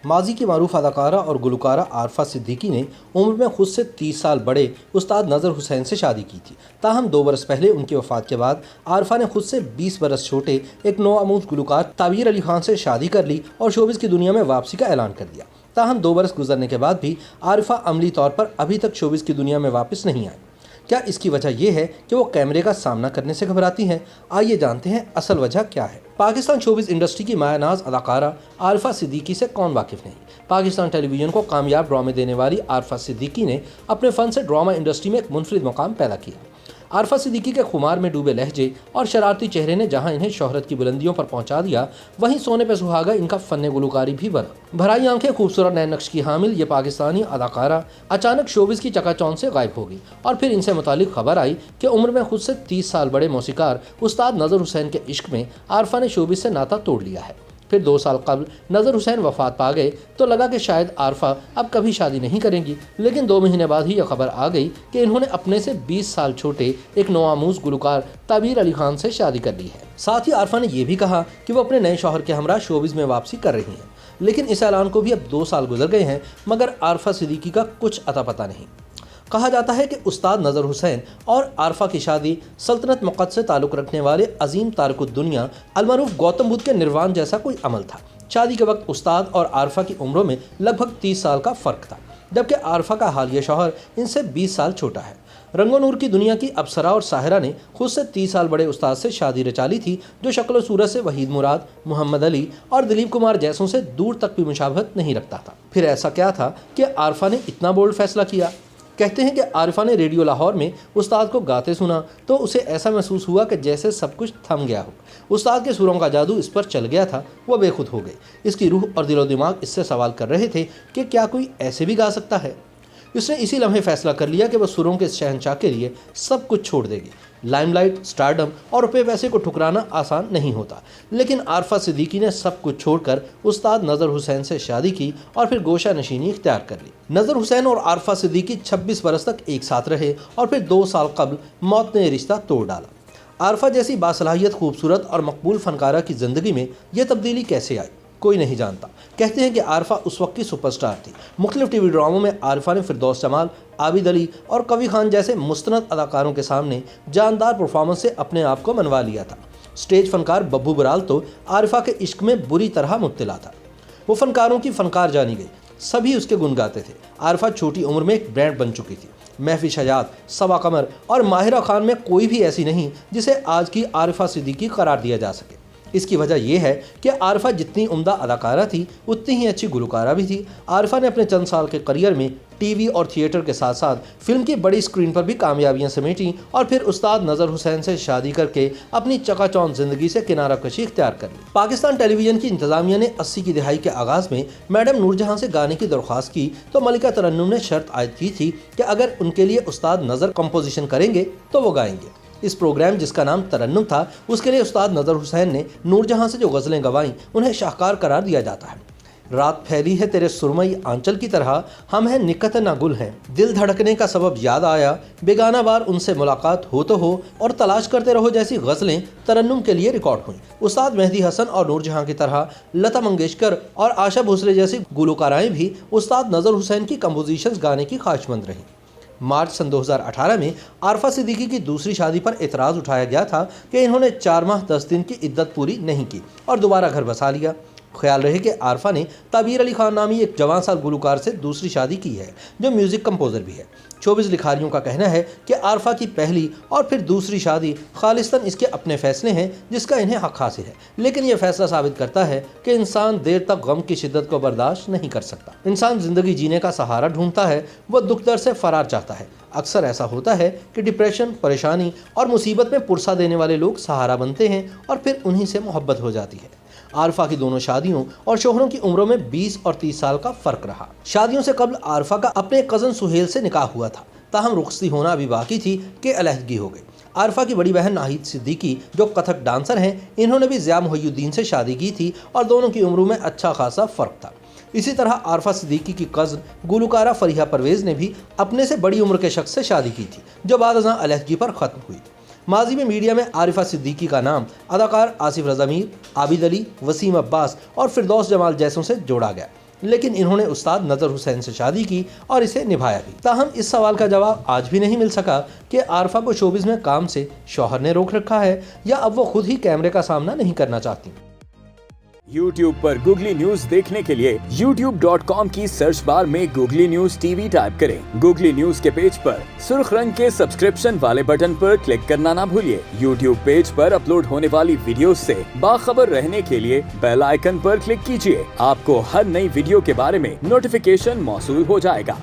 ماضی کی معروف اداکارہ اور گلوکارہ عارفہ صدیقی نے عمر میں خود سے 30 سال بڑے استاد نظر حسین سے شادی کی تھی۔ تاہم 2 برس پہلے ان کی وفات کے بعد عارفہ نے خود سے 20 برس چھوٹے ایک نوآموز گلوکار تعبیر علی خان سے شادی کر لی اور شوبز کی دنیا میں واپسی کا اعلان کر دیا۔ تاہم 2 برس گزرنے کے بعد بھی عارفہ عملی طور پر ابھی تک شوبز کی دنیا میں واپس نہیں آئی۔ کیا اس کی وجہ یہ ہے کہ وہ کیمرے کا سامنا کرنے سے گھبراتی ہیں؟ آئیے جانتے ہیں اصل وجہ کیا ہے۔ پاکستان شوبز انڈسٹری کی مایہ ناز اداکارہ عارفہ صدیقی سے کون واقف نہیں؟ پاکستان ٹیلی ویژن کو کامیاب ڈرامے دینے والی عارفہ صدیقی نے اپنے فن سے ڈرامہ انڈسٹری میں ایک منفرد مقام پیدا کیا۔ عارفہ صدیقی کے خمار میں ڈوبے لہجے اور شرارتی چہرے نے جہاں انہیں شہرت کی بلندیوں پر پہنچا دیا، وہیں سونے پہ سہاگا ان کا فن گلوکاری بھی بنا۔ بھرائی آنکھیں، خوبصورت نئے نقش کی حامل یہ پاکستانی اداکارہ اچانک شوبز کی چکا چوند سے غائب ہو گئی اور پھر ان سے متعلق خبر آئی کہ عمر میں خود سے 30 سال بڑے موسیقار استاد نظر حسین کے عشق میں عارفہ نے شوبز سے ناتا توڑ لیا ہے۔ پھر 2 سال قبل نظر حسین وفات پا گئے تو لگا کہ شاید عارفہ اب کبھی شادی نہیں کریں گی، لیکن 2 مہینے بعد ہی یہ خبر آ گئی کہ انہوں نے اپنے سے 20 سال چھوٹے ایک نوآموز گلوکار تعبیر علی خان سے شادی کر لی ہے۔ ساتھ ہی عارفہ نے یہ بھی کہا کہ وہ اپنے نئے شوہر کے ہمراہ شوبز میں واپسی کر رہی ہیں، لیکن اس اعلان کو بھی اب 2 سال گزر گئے ہیں مگر عارفہ صدیقی کا کچھ اتا پتہ نہیں۔ کہا جاتا ہے کہ استاد نظر حسین اور عارفہ کی شادی سلطنت مقدس سے تعلق رکھنے والے عظیم تارک الدنیا المعروف گوتم بدھ کے نروان جیسا کوئی عمل تھا۔ شادی کے وقت استاد اور عارفہ کی عمروں میں لگ بھگ 30 سال کا فرق تھا، جبکہ عارفہ کا حالیہ شوہر ان سے 20 سال چھوٹا ہے۔ رنگ و نور کی دنیا کی ابصرا اور ساحرہ نے خود سے 30 سال بڑے استاد سے شادی رچا لی تھی، جو شکل و صورت سے وحید مراد، محمد علی اور دلیپ کمار جیسوں سے دور تک بھی مشابہت نہیں رکھتا تھا۔ پھر ایسا کیا تھا کہ عارفہ نے اتنا بولڈ فیصلہ کیا؟ کہتے ہیں کہ عارفہ نے ریڈیو لاہور میں استاد کو گاتے سنا تو اسے ایسا محسوس ہوا کہ جیسے سب کچھ تھم گیا ہو۔ استاد کے سروں کا جادو اس پر چل گیا تھا، وہ بے خود ہو گئی۔ اس کی روح اور دل و دماغ اس سے سوال کر رہے تھے کہ کیا کوئی ایسے بھی گا سکتا ہے؟ اس نے اسی لمحے فیصلہ کر لیا کہ وہ سروں کے شہنشاہ کے لیے سب کچھ چھوڑ دے گی۔ لائم لائٹ، سٹارڈم اور روپے پیسے کو ٹھکرانا آسان نہیں ہوتا، لیکن عارفہ صدیقی نے سب کچھ چھوڑ کر استاد نظر حسین سے شادی کی اور پھر گوشہ نشینی اختیار کر لی۔ نظر حسین اور عارفہ صدیقی 26 برس تک ایک ساتھ رہے اور پھر 2 سال قبل موت نے رشتہ توڑ ڈالا۔ عارفہ جیسی باصلاحیت، خوبصورت اور مقبول فنکارہ کی زندگی میں یہ تبدیلی کیسے آئی؟ کوئی نہیں جانتا۔ کہتے ہیں کہ عارفہ اس وقت کی سپر سٹار تھی۔ مختلف ٹی وی ڈراموں میں عارفہ نے فردوس جمال، عابد علی اور کوی خان جیسے مستند اداکاروں کے سامنے جاندار پرفارمنس سے اپنے آپ کو منوا لیا تھا۔ سٹیج فنکار ببو برال تو عارفہ کے عشق میں بری طرح مبتلا تھا۔ وہ فنکاروں کی فنکار جانی گئی، سبھی اس کے گن گاتے تھے۔ عارفہ چھوٹی عمر میں ایک برانڈ بن چکی تھی۔ محفی شجاعت، صبا قمر اور ماہرہ خان میں کوئی بھی ایسی نہیں جسے آج کی عارفہ صدیقی قرار دیا جا سکے۔ اس کی وجہ یہ ہے کہ عارفہ جتنی عمدہ اداکارہ تھی اتنی ہی اچھی گلوکارہ بھی تھی۔ عارفہ نے اپنے چند سال کے کریئر میں ٹی وی اور تھیٹر کے ساتھ ساتھ فلم کی بڑی اسکرین پر بھی کامیابیاں سمیٹیں اور پھر استاد نظر حسین سے شادی کر کے اپنی چکا چوند زندگی سے کنارہ کشی اختیار کر لی۔ پاکستان ٹیلی ویژن کی انتظامیہ نے 80 کی دہائی کے آغاز میں میڈم نور جہاں سے گانے کی درخواست کی تو ملکہ ترنم نے شرط عائد کی تھی کہ اگر ان کے لیے استاد نظر کمپوزیشن کریں گے تو وہ گائیں گے۔ اس پروگرام جس کا نام ترنم تھا، اس کے لیے استاد نظر حسین نے نور جہاں سے جو غزلیں گوائیں انہیں شاہکار قرار دیا جاتا ہے۔ رات پھیلی ہے تیرے سرمئی آنچل کی طرح، ہم ہیں نکت نہ گل ہیں، دل دھڑکنے کا سبب یاد آیا، بیگانہ بار ان سے ملاقات ہو تو ہو اور تلاش کرتے رہو جیسی غزلیں ترنم کے لیے ریکارڈ ہوئیں۔ استاد مہدی حسن اور نور جہاں کی طرح لتا منگیشکر اور آشا بھوسلے جیسی گلوکارائیں بھی استاد نظر حسین کی کمپوزیشنز گانے کی خواہشمند رہیں۔ مارچ سن 2018 میں عارفہ صدیقی کی دوسری شادی پر اعتراض اٹھایا گیا تھا کہ انہوں نے 4 ماہ 10 دن کی عدت پوری نہیں کی اور دوبارہ گھر بسا لیا۔ خیال رہے کہ عارفہ نے تعبیر علی خان نامی ایک جوان سال گلوکار سے دوسری شادی کی ہے جو میوزک کمپوزر بھی ہے۔ شوبز لکھاریوں کا کہنا ہے کہ عارفہ کی پہلی اور پھر دوسری شادی خالصتاً اس کے اپنے فیصلے ہیں جس کا انہیں حق حاصل ہے، لیکن یہ فیصلہ ثابت کرتا ہے کہ انسان دیر تک غم کی شدت کو برداشت نہیں کر سکتا۔ انسان زندگی جینے کا سہارا ڈھونڈتا ہے، وہ دکھ درد سے فرار چاہتا ہے۔ اکثر ایسا ہوتا ہے کہ ڈپریشن، پریشانی اور مصیبت میں پرسہ دینے والے لوگ سہارا بنتے ہیں اور پھر انہی سے محبت ہو جاتی ہے۔ عارفہ کی دونوں شادیوں اور شوہروں کی عمروں میں 20 اور 30 سال کا فرق رہا۔ شادیوں سے قبل عارفہ کا اپنے کزن سہیل سے نکاح ہوا تھا، تاہم رخصتی ہونا ابھی باقی تھی کہ علیحدگی ہو گئی۔ عارفہ کی بڑی بہن ناہید صدیقی جو کتھک ڈانسر ہیں، انہوں نے بھی ضیاء محی الدین سے شادی کی تھی اور دونوں کی عمروں میں اچھا خاصا فرق تھا۔ اسی طرح عارفہ صدیقی کی کزن گلوکارہ فریحہ پرویز نے بھی اپنے سے بڑی عمر کے شخص سے شادی کی تھی جو بعد ازاں علیحدگی پر ختم ہوئی۔ ماضی میں میڈیا میں عارفہ صدیقی کا نام اداکار آصف رضا میر، عابد علی، وسیم عباس اور فردوس جمال جیسوں سے جوڑا گیا۔ لیکن انہوں نے استاد نظر حسین سے شادی کی اور اسے نبھایا بھی۔ تاہم اس سوال کا جواب آج بھی نہیں مل سکا کہ عارفہ کو شوبز میں کام سے شوہر نے روک رکھا ہے یا اب وہ خود ہی کیمرے کا سامنا نہیں کرنا چاہتی۔ YouTube پر گوگلی نیوز دیکھنے کے لیے youtube.com کی سرچ بار میں googly news T V type کریں۔ گوگلی نیوز کے پیج پر سرخ رنگ کے سبسکرپشن والے بٹن پر کلک کرنا نہ بھولیے۔ YouTube پیج پر اپلوڈ ہونے والی ویڈیوز سے باخبر رہنے کے لیے بیل آئیکن پر کلک کیجیے۔ آپ کو ہر نئی ویڈیو کے بارے میں نوٹیفیکیشن موصول ہو جائے گا۔